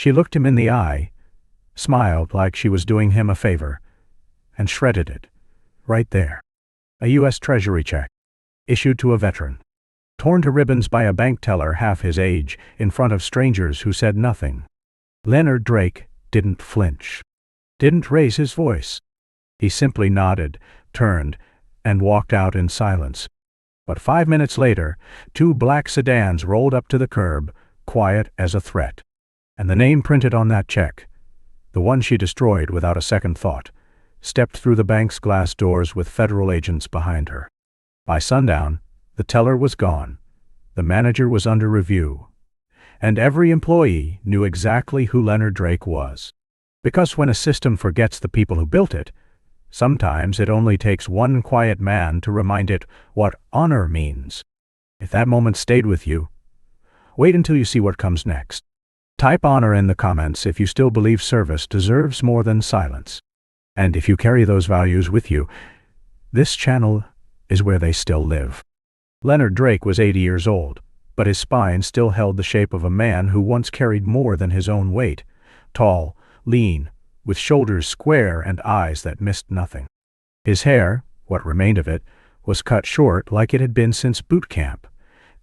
She looked him in the eye, smiled like she was doing him a favor, and shredded it. Right there. A U.S. Treasury check, issued to a veteran, torn to ribbons by a bank teller half his age in front of strangers who said nothing. Leonard Drake didn't flinch, didn't raise his voice. He simply nodded, turned, and walked out in silence. But 5 minutes later, 2 black sedans rolled up to the curb, quiet as a threat. And the name printed on that check, the one she destroyed without a second thought, stepped through the bank's glass doors with federal agents behind her. By sundown, the teller was gone, the manager was under review, and every employee knew exactly who Leonard Drake was. Because when a system forgets the people who built it, sometimes it only takes one quiet man to remind it what honor means. If that moment stayed with you, wait until you see what comes next. Type honor in the comments if you still believe service deserves more than silence. And if you carry those values with you, this channel is where they still live. Leonard Drake was 80 years old, but his spine still held the shape of a man who once carried more than his own weight. Tall, lean, with shoulders square and eyes that missed nothing. His hair, what remained of it, was cut short like it had been since boot camp,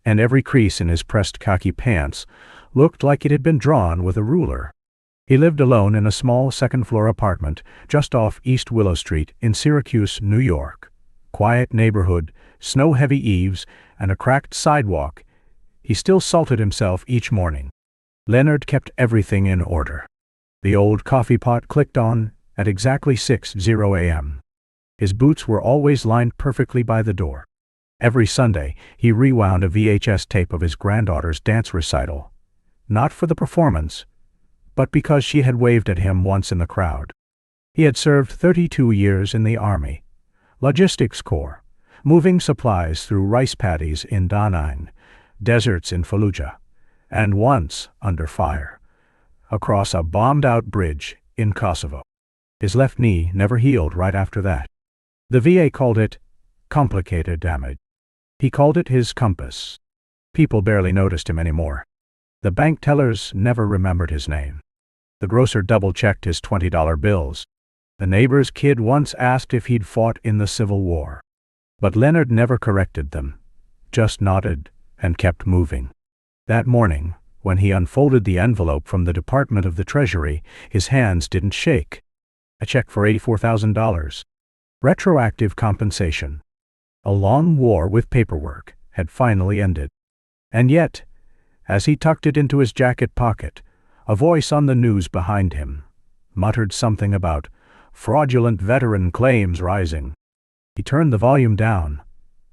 and every crease in his pressed khaki pants looked like it had been drawn with a ruler. He lived alone in a small second-floor apartment just off East Willow Street in Syracuse, New York. Quiet neighborhood, snow-heavy eaves, and a cracked sidewalk. He still salted himself each morning. Leonard kept everything in order. The old coffee pot clicked on at exactly 6:00 a.m. His boots were always lined perfectly by the door. Every Sunday, he rewound a VHS tape of his granddaughter's dance recital. Not for the performance, but because she had waved at him once in the crowd. He had served 32 years in the Army, Logistics Corps, moving supplies through rice paddies in Danine, deserts in Fallujah, and once under fire, across a bombed-out bridge in Kosovo. His left knee never healed right after that. The VA called it complicated damage. He called it his compass. People barely noticed him anymore. The bank tellers never remembered his name. The grocer double-checked his $20 bills. The neighbor's kid once asked if he'd fought in the Civil War. But Leonard never corrected them, just nodded and kept moving. That morning, when he unfolded the envelope from the Department of the Treasury, his hands didn't shake. A check for $84,000. Retroactive compensation. A long war with paperwork had finally ended. And yet, as he tucked it into his jacket pocket, a voice on the news behind him muttered something about fraudulent veteran claims rising. He turned the volume down,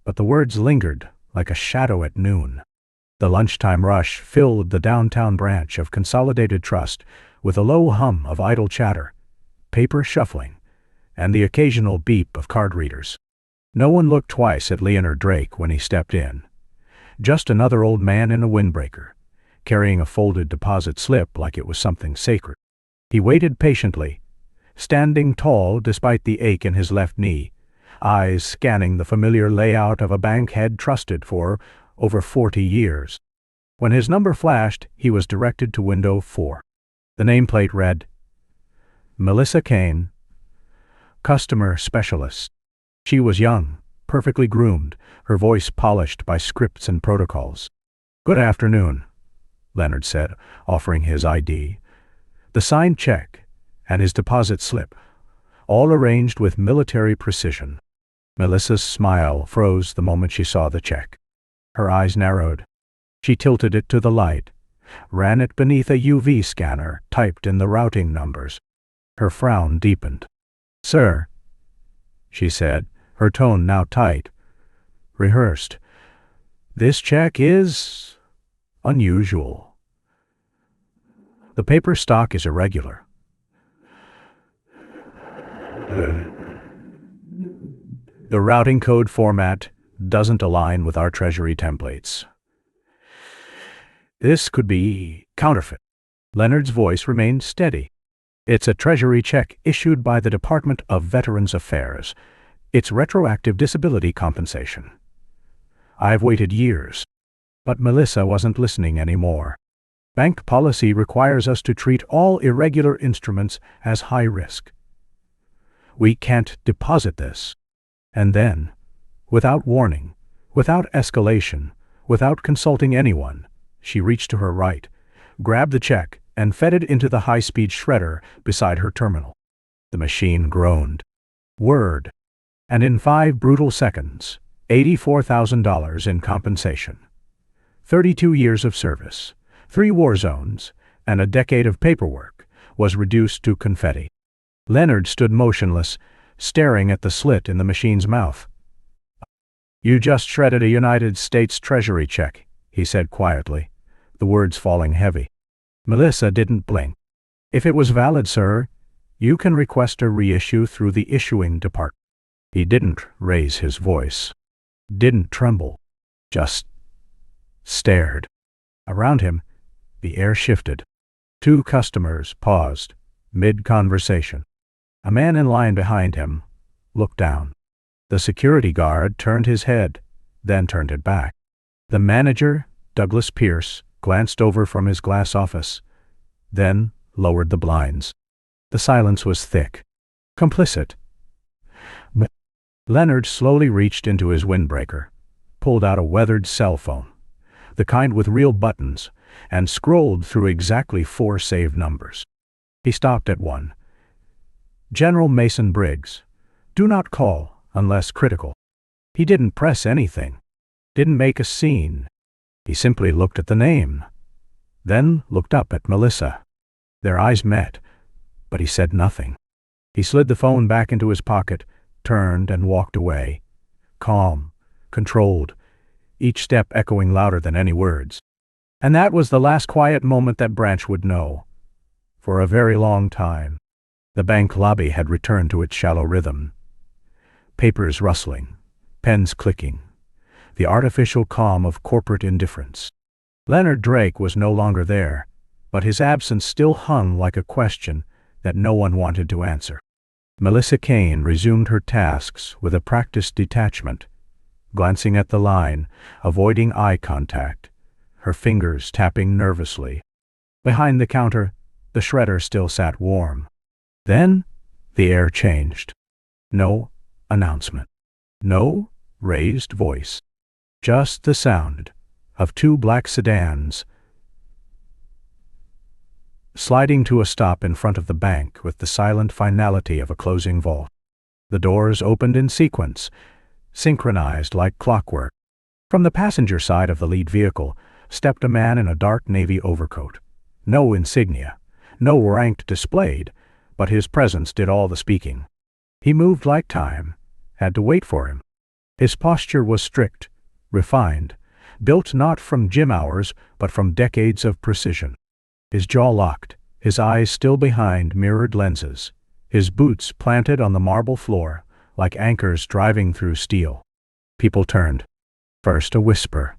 but the words lingered like a shadow at noon. The lunchtime rush filled the downtown branch of Consolidated Trust with a low hum of idle chatter, paper shuffling, and the occasional beep of card readers. No one looked twice at Leonard Drake when he stepped in. Just another old man in a windbreaker, carrying a folded deposit slip like it was something sacred. He waited patiently, standing tall despite the ache in his left knee, eyes scanning the familiar layout of a bank head trusted for over 40 years. When his number flashed, he was directed to window 4. The nameplate read, Melissa Kane, Customer Specialist. She was young, perfectly groomed, her voice polished by scripts and protocols. "Good afternoon," Leonard said, offering his ID, the signed check, and his deposit slip, all arranged with military precision. Melissa's smile froze the moment she saw the check. Her eyes narrowed. She tilted it to the light, ran it beneath a UV scanner typed in the routing numbers. Her frown deepened. "Sir," she said, her tone now tight, rehearsed, "this check is unusual. The paper stock is irregular. The routing code format doesn't align with our Treasury templates. This could be counterfeit." Leonard's voice remained steady. "It's a Treasury check issued by the Department of Veterans Affairs. It's retroactive disability compensation. I've waited years." But Melissa wasn't listening anymore. Bank policy requires us to treat all irregular instruments as high risk. We can't deposit this. And then, without warning, without escalation, without consulting anyone, she reached to her right, grabbed the check, and fed it into the high-speed shredder beside her terminal. The machine groaned. Word. And in 5 brutal seconds, $84,000 in compensation. 32 years of service, 3 war zones, and a decade of paperwork was reduced to confetti. Leonard stood motionless, staring at the slit in the machine's mouth. "You just shredded a United States Treasury check," he said quietly, the words falling heavy. Melissa didn't blink. "If it was valid, sir, you can request a reissue through the issuing department." He didn't raise his voice, didn't tremble, just stared. Around him, the air shifted. 2 customers paused, mid-conversation. A man in line behind him looked down. The security guard turned his head, then turned it back. The manager, Douglas Pierce, glanced over from his glass office, then lowered the blinds. The silence was thick. Complicit. Leonard slowly reached into his windbreaker, pulled out a weathered cell phone, the kind with real buttons, and scrolled through exactly 4 saved numbers. He stopped at one. "General Mason Briggs. Do not call unless critical." He didn't press anything, didn't make a scene. He simply looked at the name, then looked up at Melissa. Their eyes met, but he said nothing. He slid the phone back into his pocket, turned and walked away, calm, controlled, each step echoing louder than any words. And that was the last quiet moment that Branch would know. For a very long time, the bank lobby had returned to its shallow rhythm. Papers rustling, pens clicking, the artificial calm of corporate indifference. Leonard Drake was no longer there, but his absence still hung like a question that no one wanted to answer. Melissa Kane resumed her tasks with a practiced detachment, glancing at the line, avoiding eye contact, her fingers tapping nervously. Behind the counter, the shredder still sat warm. Then, the air changed. No announcement. No raised voice. Just the sound of 2 black sedans sliding to a stop in front of the bank with the silent finality of a closing vault. The doors opened in sequence, synchronized like clockwork. From the passenger side of the lead vehicle stepped a man in a dark navy overcoat. No insignia, no rank displayed, but his presence did all the speaking. He moved like time, had to wait for him. His posture was strict, refined, built not from gym hours, but from decades of precision. His jaw locked, his eyes still behind mirrored lenses, his boots planted on the marble floor like anchors driving through steel. People turned. First a whisper.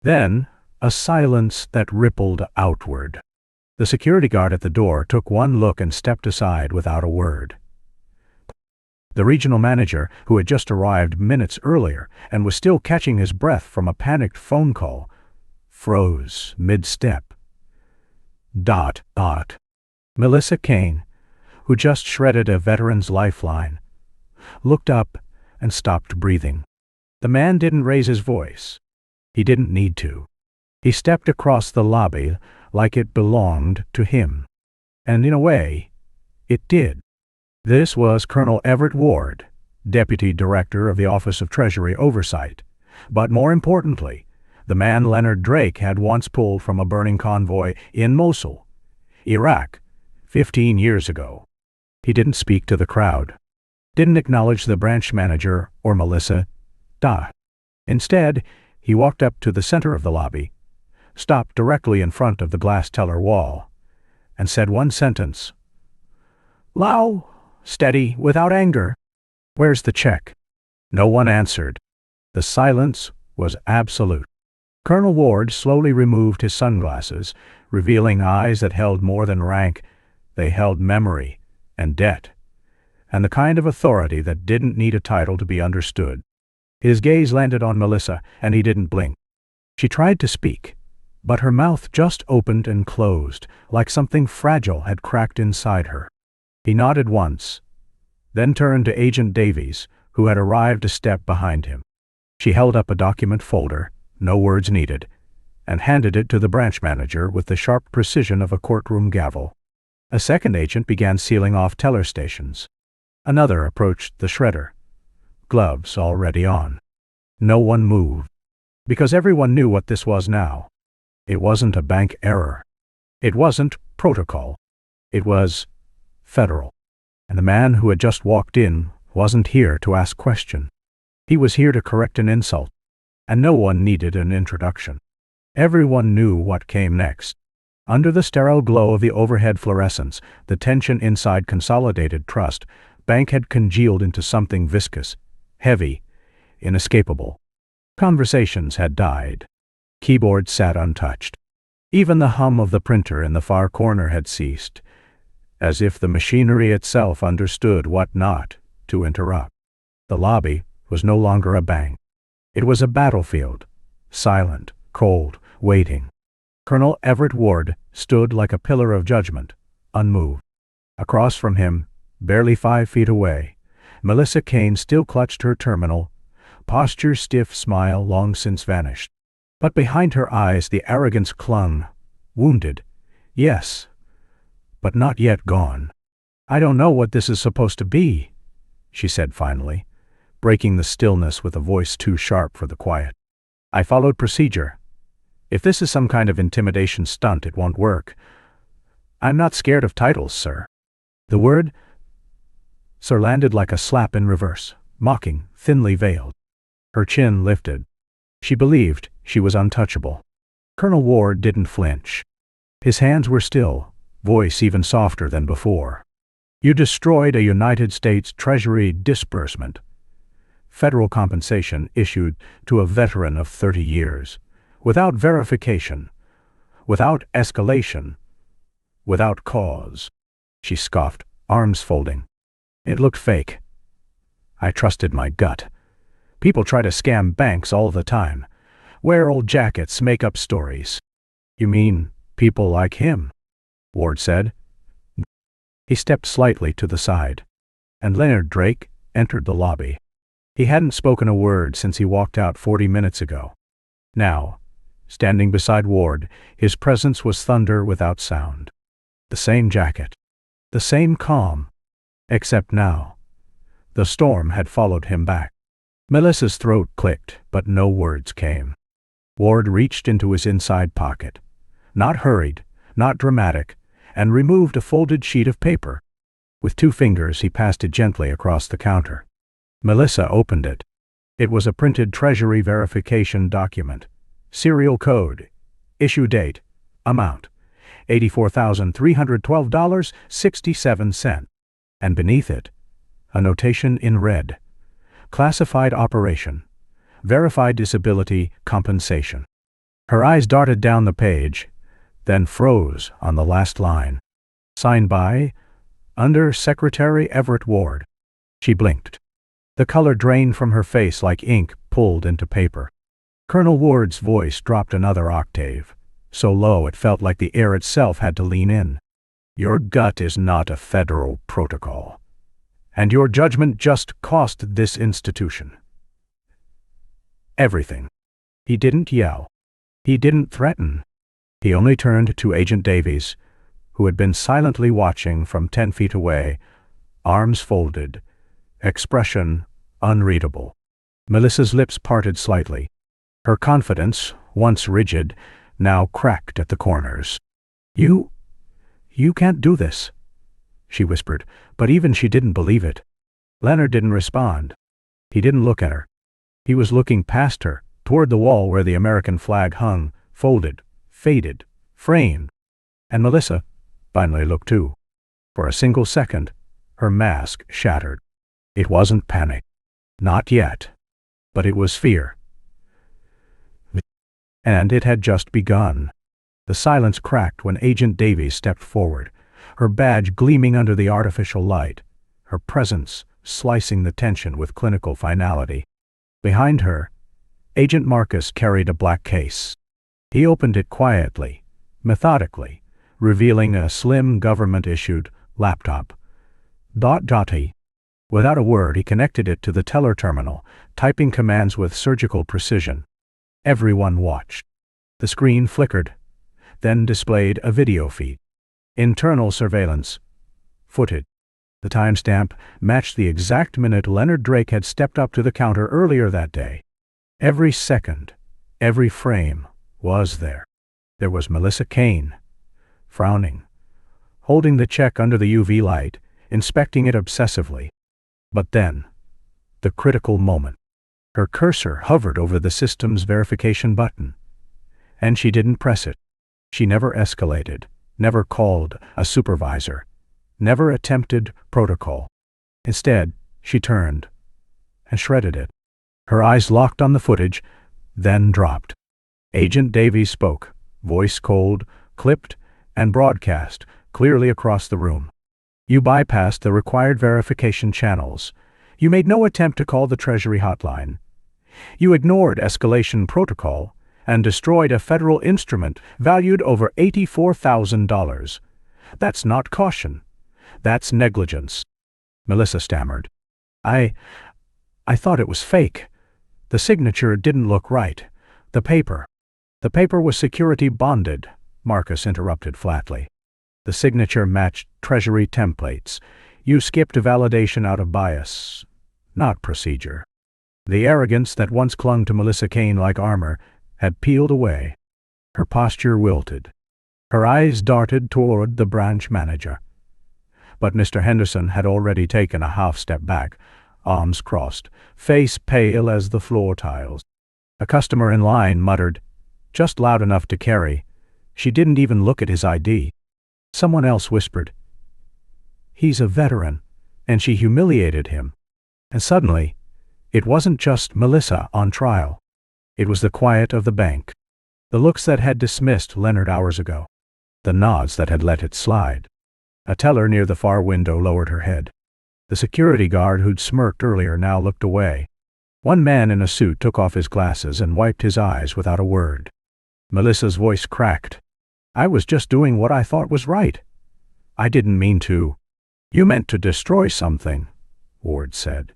Then a silence that rippled outward. The security guard at the door took one look and stepped aside without a word. The regional manager, who had just arrived minutes earlier and was still catching his breath from a panicked phone call, froze mid-step. Dot. Melissa Kane, who just shredded a veteran's lifeline, looked up and stopped breathing. The man didn't raise his voice. He didn't need to. He stepped across the lobby like it belonged to him. And in a way, it did. This was Colonel Everett Ward, Deputy Director of the Office of Treasury Oversight. But more importantly, the man Leonard Drake had once pulled from a burning convoy in Mosul, Iraq, 15 years ago. He didn't speak to the crowd, didn't acknowledge the branch manager or Melissa. Instead, he walked up to the center of the lobby, stopped directly in front of the glass teller wall, and said one sentence. Low, steady, without anger. "Where's the check?" No one answered. The silence was absolute. Colonel Ward slowly removed his sunglasses, revealing eyes that held more than rank. They held memory and debt, and the kind of authority that didn't need a title to be understood. His gaze landed on Melissa, and he didn't blink. She tried to speak, but her mouth just opened and closed, like something fragile had cracked inside her. He nodded once, then turned to Agent Davies, who had arrived a step behind him. She held up a document folder, no words needed, and handed it to the branch manager with the sharp precision of a courtroom gavel. A second agent began sealing off teller stations. Another approached the shredder, gloves already on. No one moved, because everyone knew what this was now. It wasn't a bank error. It wasn't protocol. It was federal. And the man who had just walked in wasn't here to ask questions. He was here to correct an insult, and no one needed an introduction. Everyone knew what came next. Under the sterile glow of the overhead fluorescence, the tension inside Consolidated Trust Bank had congealed into something viscous, heavy, inescapable. Conversations had died. Keyboards sat untouched. Even the hum of the printer in the far corner had ceased, as if the machinery itself understood what not to interrupt. The lobby was no longer a bank. It was a battlefield, silent, cold, waiting. Colonel Everett Ward stood like a pillar of judgment, unmoved. Across from him, barely 5 feet away, Melissa Kane still clutched her terminal, posture stiff, smile long since vanished. But behind her eyes the arrogance clung, wounded, yes, but not yet gone. "I don't know what this is supposed to be," she said finally, breaking the stillness with a voice too sharp for the quiet. "I followed procedure. If this is some kind of intimidation stunt, it won't work. I'm not scared of titles, sir." The word "sir" landed like a slap in reverse, mocking, thinly veiled. Her chin lifted. She believed she was untouchable. Colonel Ward didn't flinch. His hands were still, voice even softer than before. "You destroyed a United States Treasury disbursement. Federal compensation issued to a veteran of 30 years. Without verification. Without escalation. Without cause." She scoffed, arms folding. It looked fake. "I trusted my gut. People try to scam banks all the time. Wear old jackets, make up stories." "You mean people like him?" Ward said. He stepped slightly to the side, and Leonard Drake entered the lobby. He hadn't spoken a word since he walked out 40 minutes ago. Now, standing beside Ward, his presence was thunder without sound. The same jacket. The same calm. Except now, the storm had followed him back. Melissa's throat clicked, but no words came. Ward reached into his inside pocket, not hurried, not dramatic, and removed a folded sheet of paper. With 2 fingers he passed it gently across the counter. Melissa opened it. It was a printed Treasury verification document. Serial code, issue date, amount, $84,312.67, and beneath it, a notation in red. Classified operation. Verified disability compensation. Her eyes darted down the page, then froze on the last line. Signed by, Under Secretary Everett Ward. She blinked. The color drained from her face like ink pulled into paper. Colonel Ward's voice dropped another octave, so low it felt like the air itself had to lean in. "Your gut is not a federal protocol. And your judgment just cost this institution everything." He didn't yell. He didn't threaten. He only turned to Agent Davies, who had been silently watching from 10 feet away, arms folded, expression unreadable. Melissa's lips parted slightly. Her confidence, once rigid, now cracked at the corners. You can't do this," she whispered, but even she didn't believe it. Leonard didn't respond. He didn't look at her. He was looking past her, toward the wall where the American flag hung, folded, faded, framed. And Melissa finally looked too. For a single second, her mask shattered. It wasn't panic. Not yet. But it was fear. And it had just begun. The silence cracked when Agent Davies stepped forward, her badge gleaming under the artificial light, her presence slicing the tension with clinical finality. Behind her, Agent Marcus carried a black case. He opened it quietly, methodically, revealing a slim government-issued laptop. Dotty. Without a word, he connected it to the teller terminal, typing commands with surgical precision. Everyone watched. The screen flickered, then displayed a video feed. Internal surveillance. Footage. The timestamp matched the exact minute Leonard Drake had stepped up to the counter earlier that day. Every second, every frame was there. There was Melissa Kane, frowning, holding the check under the UV light, inspecting it obsessively. But then, the critical moment. Her cursor hovered over the system's verification button, and she didn't press it. She never escalated, never called a supervisor, never attempted protocol. Instead, she turned and shredded it. Her eyes locked on the footage, then dropped. Agent Davies spoke, voice cold, clipped, and broadcast clearly across the room. You bypassed the required verification channels. You made no attempt to call the Treasury hotline. You ignored escalation protocol and destroyed a federal instrument valued over $84,000. That's not caution. That's negligence. Melissa stammered. I thought it was fake. The signature didn't look right. The paper was security bonded, Marcus interrupted flatly. The signature matched Treasury templates. You skipped validation out of bias, not procedure. The arrogance that once clung to Melissa Kane like armor had peeled away. Her posture wilted. Her eyes darted toward the branch manager. But Mr. Henderson had already taken a half step back, arms crossed, face pale as the floor tiles. A customer in line muttered, just loud enough to carry. She didn't even look at his ID. Someone else whispered, he's a veteran, and she humiliated him. And suddenly, it wasn't just Melissa on trial. It was the quiet of the bank. The looks that had dismissed Leonard hours ago. The nods that had let it slide. A teller near the far window lowered her head. The security guard who'd smirked earlier now looked away. One man in a suit took off his glasses and wiped his eyes without a word. Melissa's voice cracked. I was just doing what I thought was right. I didn't mean to. You meant to destroy something, Ward said,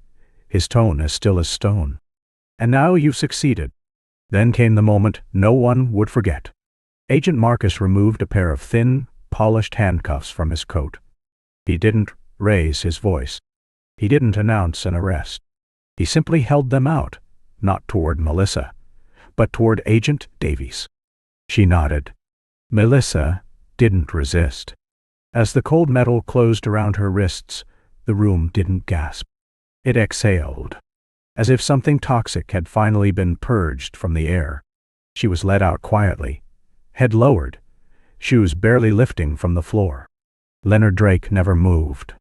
his tone as still as stone. And now you've succeeded. Then came the moment no one would forget. Agent Marcus removed a pair of thin, polished handcuffs from his coat. He didn't raise his voice. He didn't announce an arrest. He simply held them out, not toward Melissa, but toward Agent Davies. She nodded. Melissa didn't resist. As the cold metal closed around her wrists, the room didn't gasp. It exhaled, as if something toxic had finally been purged from the air. She was led out quietly, head lowered, shoes barely lifting from the floor. Leonard Drake never moved.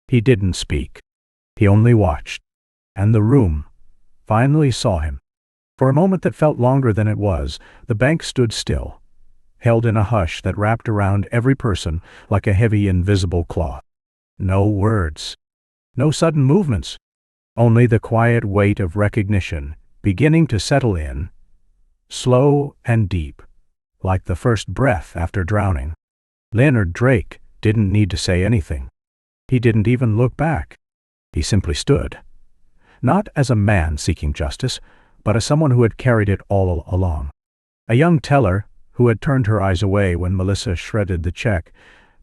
He didn't speak. He only watched. And the room finally saw him. For a moment that felt longer than it was, the bank stood still, held in a hush that wrapped around every person like a heavy invisible cloth. No words. No sudden movements. Only the quiet weight of recognition beginning to settle in, slow and deep, like the first breath after drowning. Leonard Drake didn't need to say anything. He didn't even look back. He simply stood. Not as a man seeking justice, but as someone who had carried it all along. A young teller, who had turned her eyes away when Melissa shredded the check,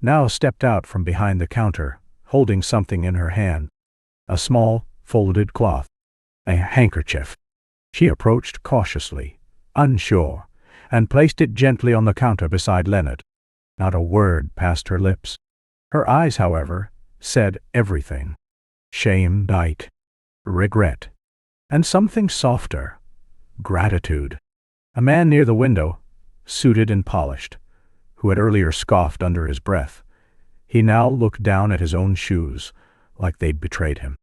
now stepped out from behind the counter, holding something in her hand. A small, folded cloth. A handkerchief. She approached cautiously, unsure, and placed it gently on the counter beside Leonard. Not a word passed her lips. Her eyes, however, said everything. Shame, delight, regret, and something softer, gratitude. A man near the window, suited and polished, who had earlier scoffed under his breath, he now looked down at his own shoes, like they'd betrayed him.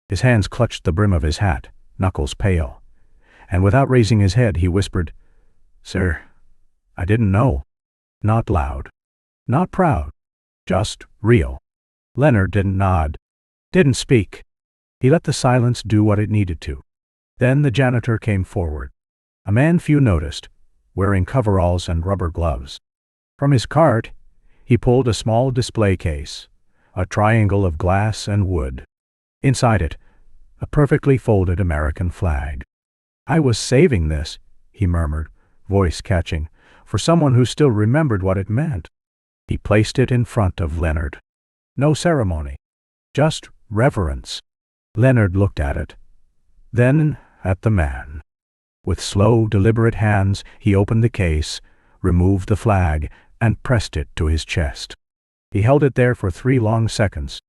His hands clutched the brim of his hat, knuckles pale, and without raising his head he whispered, "Sir, I didn't know." Not loud, not proud, just real. Leonard didn't nod, didn't speak. He let the silence do what it needed to. Then the janitor came forward. A man few noticed, wearing coveralls and rubber gloves. From his cart, he pulled a small display case, a triangle of glass and wood. Inside it, a perfectly folded American flag. "I was saving this," he murmured, voice catching, for someone who still remembered what it meant. He placed it in front of Leonard. No ceremony, just reverence. Leonard looked at it, then at the man. With slow, deliberate hands, he opened the case, removed the flag, and pressed it to his chest. He held it there for 3 long seconds.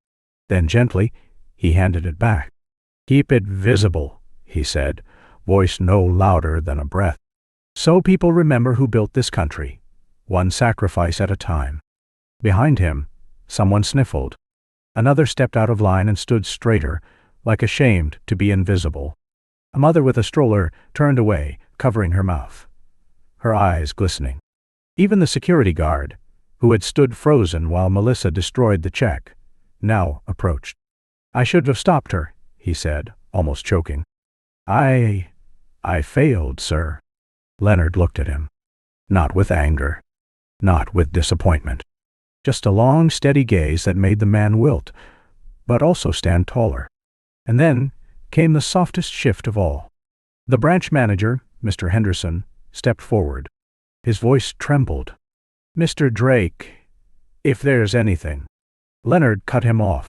Then gently, he handed it back. "Keep it visible," he said, voice no louder than a breath. "So people remember who built this country, one sacrifice at a time." Behind him, someone sniffled. Another stepped out of line and stood straighter, like ashamed to be invisible. A mother with a stroller turned away, covering her mouth, her eyes glistening. Even the security guard, who had stood frozen while Melissa destroyed the check, now approached. "I should have stopped her," he said, almost choking. I failed, sir." Leonard looked at him. Not with anger, not with disappointment. Just a long, steady gaze that made the man wilt, but also stand taller. And then came the softest shift of all. The branch manager, Mr. Henderson, stepped forward. His voice trembled. "Mr. Drake, if there's anything—" Leonard cut him off.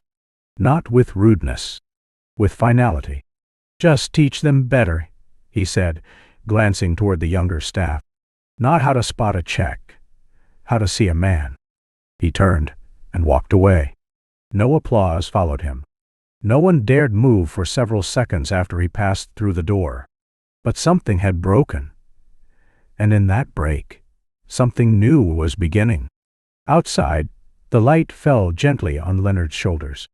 Not with rudeness, with finality. "Just teach them better," he said, glancing toward the younger staff. "Not how to spot a check, how to see a man." He turned and walked away. No applause followed him. No one dared move for several seconds after he passed through the door. But something had broken. And in that break, something new was beginning. Outside, the light fell gently on Leonard's shoulders.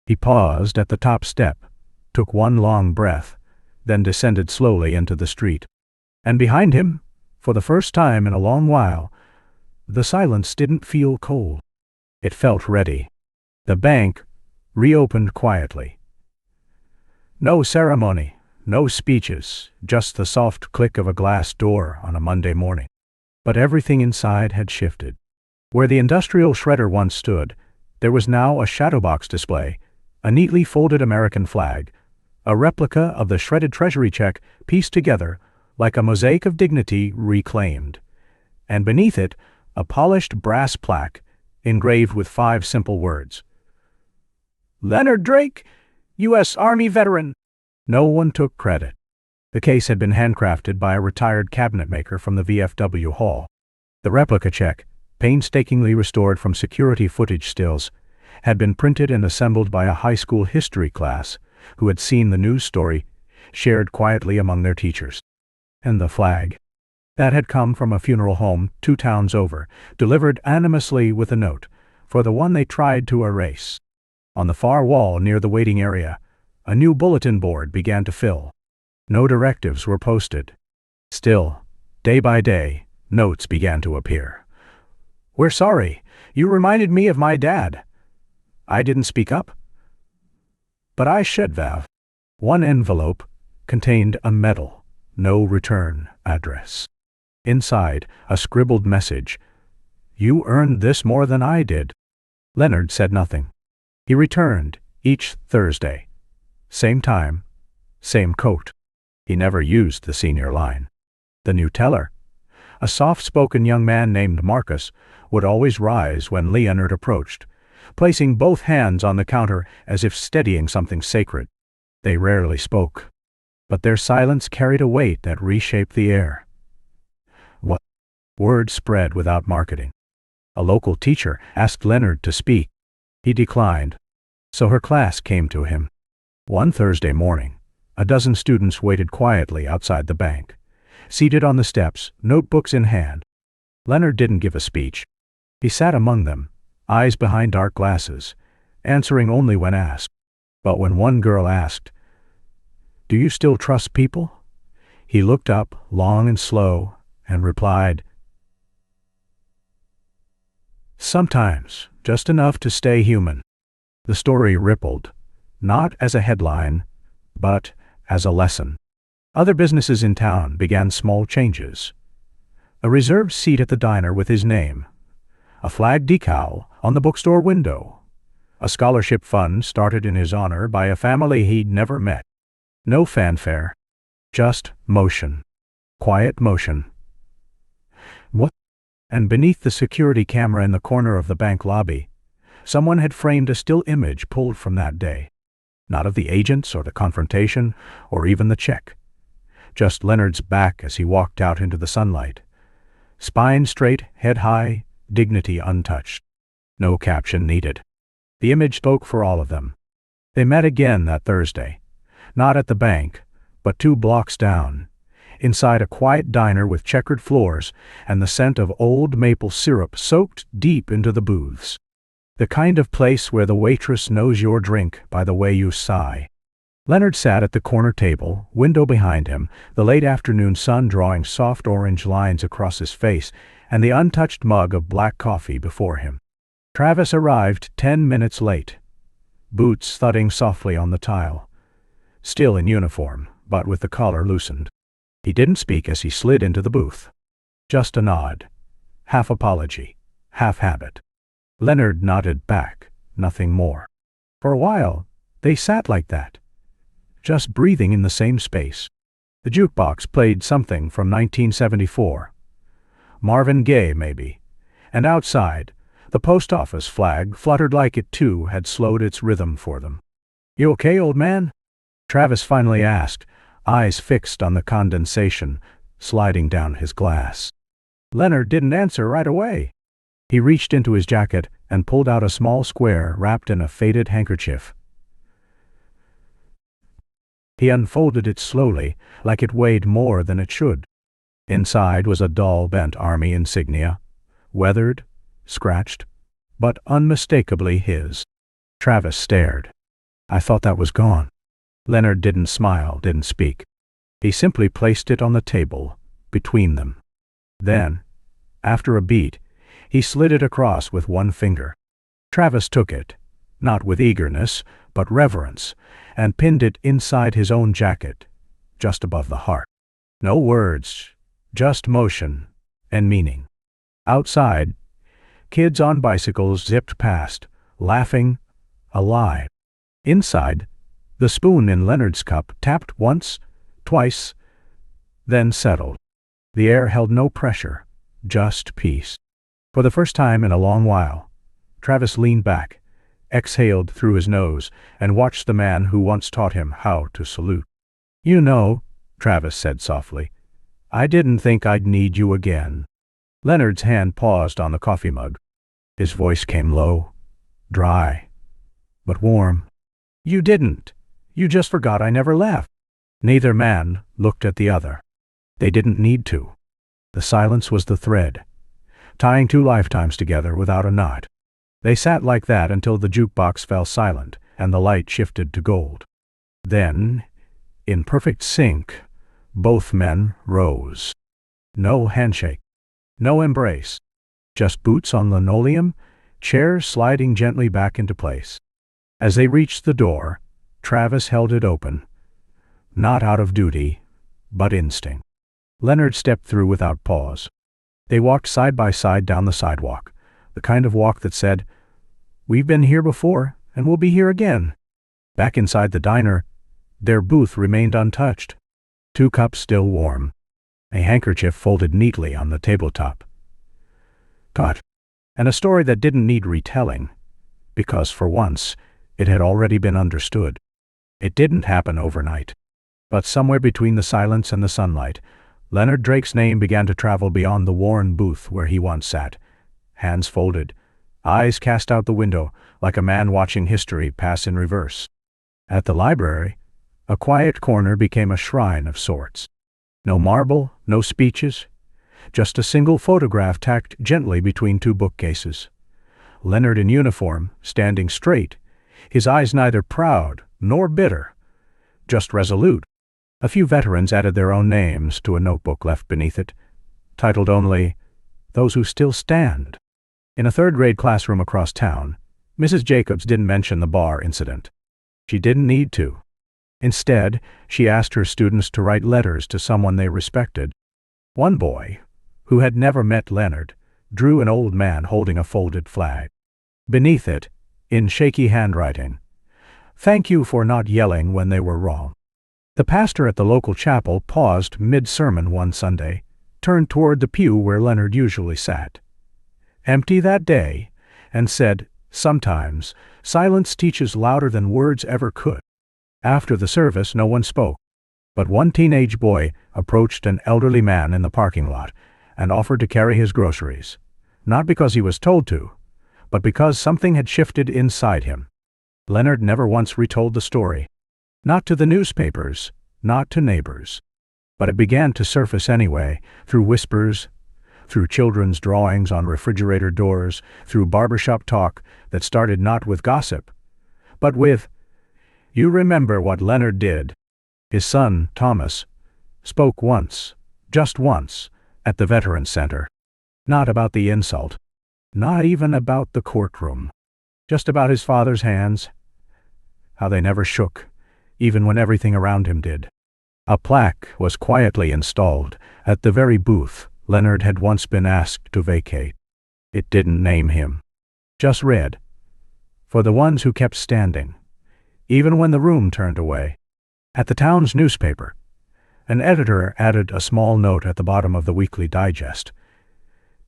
He paused at the top step, took one long breath, then descended slowly into the street. And behind him, for the first time in a long while, the silence didn't feel cold. It felt ready. The bank reopened quietly. No ceremony, no speeches, just the soft click of a glass door on a Monday morning. But everything inside had shifted. Where the industrial shredder once stood, there was now a shadowbox display, a neatly folded American flag, a replica of the shredded Treasury check pieced together like a mosaic of dignity reclaimed. And beneath it, a polished brass plaque engraved with 5 simple words. "Leonard Drake, U.S. Army veteran." No one took credit. The case had been handcrafted by a retired cabinetmaker from the VFW Hall. The replica check, painstakingly restored from security footage stills, had been printed and assembled by a high school history class who had seen the news story shared quietly among their teachers. And the flag, that had come from a funeral home 2 towns over, delivered anonymously with a note, for the one they tried to erase. On the far wall near the waiting area, a new bulletin board began to fill. No directives were posted. Still, day by day, notes began to appear. "We're sorry. You reminded me of my dad. I didn't speak up, but I should have." One envelope contained a medal, no return address. Inside, a scribbled message. "You earned this more than I did." Leonard said nothing. He returned each Thursday. Same time, same coat. He never used the senior line. The new teller, a soft-spoken young man named Marcus, would always rise when Leonard approached, placing both hands on the counter as if steadying something sacred. They rarely spoke, but their silence carried a weight that reshaped the air. What? Word spread without marketing. A local teacher asked Leonard to speak. He declined, so her class came to him. One Thursday morning, a dozen students waited quietly outside the bank, seated on the steps, notebooks in hand. Leonard didn't give a speech. He sat among them, eyes behind dark glasses, answering only when asked. But when one girl asked, "Do you still trust people?" he looked up, long and slow, and replied, "Sometimes, just enough to stay human." The story rippled, not as a headline, but as a lesson. Other businesses in town began small changes. a reserved seat at the diner with his name, a flag decal on the bookstore window, a scholarship fund started in his honor by a family he'd never met. No fanfare, just motion, quiet motion. What? And beneath the security camera in the corner of the bank lobby, someone had framed a still image pulled from that day. Not of the agents or the confrontation or even the check. Just Leonard's back as he walked out into the sunlight. Spine straight, head high, dignity untouched. No caption needed. The image spoke for all of them. They met again that Thursday. Not at the bank, but 2 blocks down. Inside a quiet diner with checkered floors and the scent of old maple syrup soaked deep into the booths. The kind of place where the waitress knows your drink by the way you sigh. Leonard sat at the corner table, window behind him, the late afternoon sun drawing soft orange lines across his face, and the untouched mug of black coffee before him. Travis arrived 10 minutes late, boots thudding softly on the tile. Still in uniform, but with the collar loosened. He didn't speak as he slid into the booth. Just a nod. Half apology, half habit. Leonard nodded back, nothing more. For a while, they sat like that, just breathing in the same space. The jukebox played something from 1974. Marvin Gaye, maybe. And outside, the post office flag fluttered like it too had slowed its rhythm for them. "You okay, old man?" Travis finally asked, eyes fixed on the condensation sliding down his glass. Leonard didn't answer right away. He reached into his jacket and pulled out a small square wrapped in a faded handkerchief. He unfolded it slowly, like it weighed more than it should. Inside was a dull, bent army insignia, weathered, scratched, but unmistakably his. Travis stared. "I thought that was gone." Leonard didn't smile, didn't speak. He simply placed it on the table, between them. Then, after a beat, he slid it across with one finger. Travis took it, not with eagerness, but reverence, and pinned it inside his own jacket, just above the heart. No words, just motion and meaning. Outside, kids on bicycles zipped past, laughing, alive. Inside, the spoon in Leonard's cup tapped once, twice, then settled. The air held no pressure, just peace. For the first time in a long while, Travis leaned back, exhaled through his nose, and watched the man who once taught him how to salute. "You know," Travis said softly, "I didn't think I'd need you again." Leonard's hand paused on the coffee mug. His voice came low, dry, but warm. "You didn't. You just forgot I never left." Neither man looked at the other. They didn't need to. The silence was the thread, tying 2 lifetimes together without a knot. They sat like that until the jukebox fell silent and the light shifted to gold. Then, in perfect sync, both men rose. No handshake, no embrace, just boots on linoleum, chairs sliding gently back into place. As they reached the door, Travis held it open, not out of duty, but instinct. Leonard stepped through without pause. They walked side by side down the sidewalk, the kind of walk that said, "We've been here before, and we'll be here again." Back inside the diner, their booth remained untouched. 2 cups still warm. A handkerchief folded neatly on the tabletop. Cut. And a story that didn't need retelling, because for once, it had already been understood. It didn't happen overnight. But somewhere between the silence and the sunlight, Leonard Drake's name began to travel beyond the worn booth where he once sat, hands folded, eyes cast out the window like a man watching history pass in reverse. At the library, a quiet corner became a shrine of sorts. No marble, no speeches, just a single photograph tacked gently between 2 bookcases. Leonard in uniform, standing straight, his eyes neither proud nor bitter, just resolute. A few veterans added their own names to a notebook left beneath it, titled only, "Those Who Still Stand." In a 3rd-grade classroom across town, Mrs. Jacobs didn't mention the bar incident. She didn't need to. Instead, she asked her students to write letters to someone they respected. One boy, who had never met Leonard, drew an old man holding a folded flag. Beneath it, in shaky handwriting, "Thank you for not yelling when they were wrong." The pastor at the local chapel paused mid-sermon one Sunday, turned toward the pew where Leonard usually sat, empty that day, and said, "Sometimes silence teaches louder than words ever could." After the service, no one spoke, but one teenage boy approached an elderly man in the parking lot and offered to carry his groceries, not because he was told to, but because something had shifted inside him. Leonard never once retold the story. Not to the newspapers, not to neighbors. But it began to surface anyway, through whispers, through children's drawings on refrigerator doors, through barbershop talk that started not with gossip, but with, "You remember what Leonard did." His son, Thomas, spoke once, just once, at the Veterans Center. Not about the insult, not even about the courtroom, just about his father's hands, how they never shook, even when everything around him did. A plaque was quietly installed at the very booth Leonard had once been asked to vacate. It didn't name him, just read, "For the ones who kept standing, even when the room turned away." At the town's newspaper, an editor added a small note at the bottom of the weekly digest.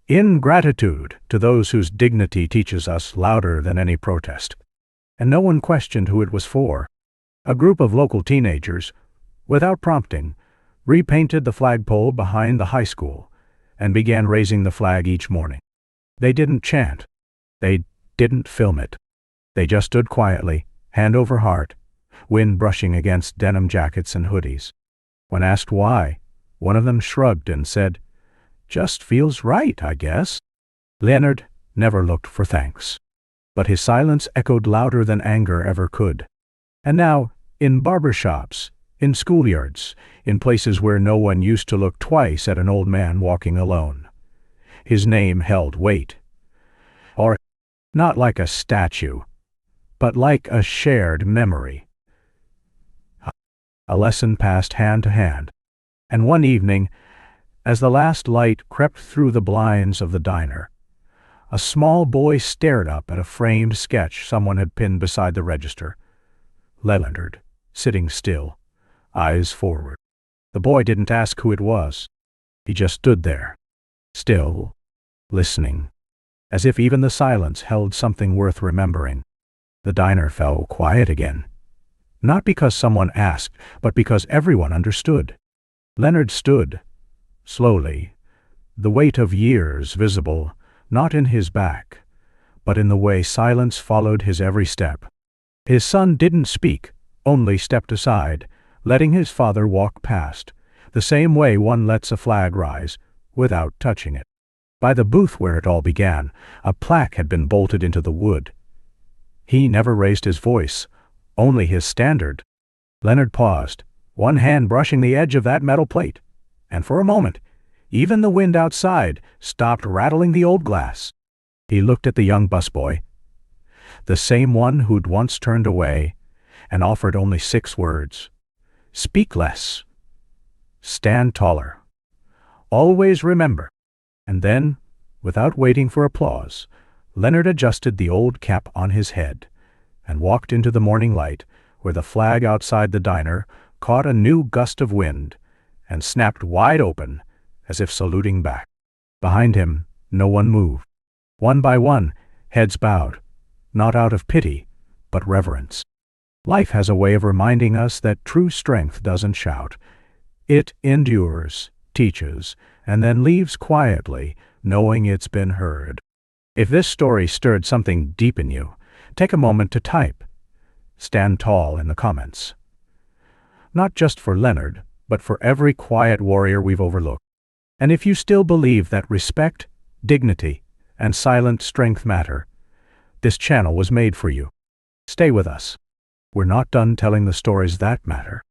"In gratitude to those whose dignity teaches us louder than any protest." And no one questioned who it was for. A group of local teenagers, without prompting, repainted the flagpole behind the high school and began raising the flag each morning. They didn't chant. They didn't film it. They just stood quietly, hand over heart, wind brushing against denim jackets and hoodies. When asked why, one of them shrugged and said, "Just feels right, I guess." Leonard never looked for thanks, but his silence echoed louder than anger ever could. And now, in barbershops, in schoolyards, in places where no one used to look twice at an old man walking alone, his name held weight. Or, not like a statue, but like a shared memory. A lesson passed hand to hand, and one evening, as the last light crept through the blinds of the diner, a small boy stared up at a framed sketch someone had pinned beside the register. Leonard, sitting still, eyes forward. The boy didn't ask who it was. He just stood there, still, listening, as if even the silence held something worth remembering. The diner fell quiet again. Not because someone asked, but because everyone understood. Leonard stood, slowly, the weight of years visible, not in his back, but in the way silence followed his every step. His son didn't speak, only stepped aside, letting his father walk past, the same way one lets a flag rise, without touching it. By the booth where it all began, a plaque had been bolted into the wood. He never raised his voice, only his standard. Leonard paused, one hand brushing the edge of that metal plate, and for a moment, even the wind outside stopped rattling the old glass. He looked at the young busboy, the same one who'd once turned away and offered only 6 words. "Speak less. Stand taller. Always remember." And then, without waiting for applause, Leonard adjusted the old cap on his head and walked into the morning light where the flag outside the diner caught a new gust of wind and snapped wide open as if saluting back. Behind him, no one moved. One by one, heads bowed, not out of pity, but reverence. Life has a way of reminding us that true strength doesn't shout. It endures, teaches, and then leaves quietly, knowing it's been heard. If this story stirred something deep in you, take a moment to type "Stand tall" in the comments. Not just for Leonard, but for every quiet warrior we've overlooked. And if you still believe that respect, dignity, and silent strength matter, this channel was made for you. Stay with us. We're not done telling the stories that matter.